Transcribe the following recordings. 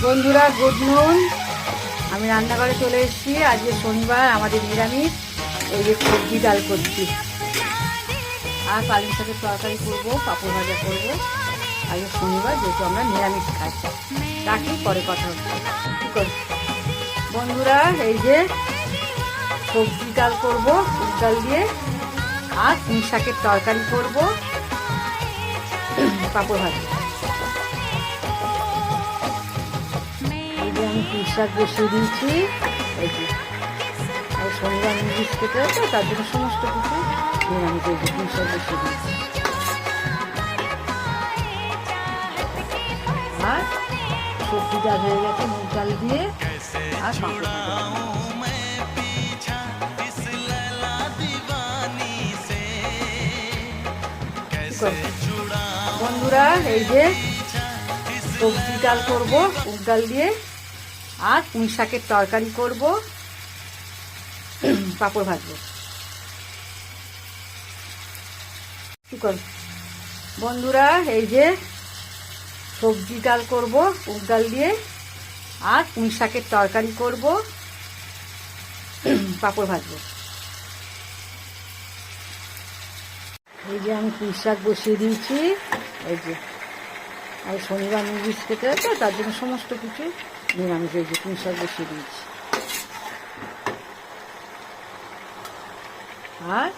বন্ধুরা গুড নুন। আমি রান্নাঘরে চলে এসেছি। আজকে শনিবার, আমাদের নিরামিষ। এই যে সবজি ডাল করছি আর পালং শাকের তরকারি করবো, পাঁপড় ভাজা করবো। আজকে শনিবার, যেহেতু আমরা নিরামিষ খাই। রাখি, পরে কথা হচ্ছে। কী করি বন্ধুরা, এই যে সবজি ডাল করবো মুগ ডাল দিয়ে, আর পুঁই শাকের তরকারি করবো, পাঁপড় ভাজা। এই যে আমি পুঁই শাক বসিয়ে দিয়েছি। এই যে আর শনিবার নিরামিষ খেতে হতো, তার জন্য সমস্ত কিছু নিরামিষ। এই যে পুঁই শাক বসিয়ে দিয়েছি, আর সবজি ডাল হয়ে গেছে মুগ ডাল দিয়ে, আর পাঁপড় ভাজা। বন্ধুরা, এই যে সবজি ডাল করবো মুগ ডাল দিয়ে, আর পুঁই শাকের তরকারি করবো, পাঁপড় ভাজবো। কি করব বন্ধুরা, এই যে সবজি ডাল করবো মুগ ডাল দিয়ে, আর পুঁই শাকের তরকারি করবো, পাঁপড় ভাজবো। এই যে আমি পুঁই শাক বসিয়ে দিয়েছি। এই যে আর শনিবার নিরামিষ খেতে হতো, তার জন্য সমস্ত কিছু নিরামিষ। এই যে পুঁই শাক বসিয়ে দিয়েছি, আর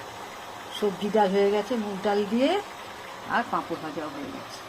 সবজি ডাল হয়ে গেছে মুগ ডাল দিয়ে, আর পাঁপড় ভাজাও হয়ে গেছে।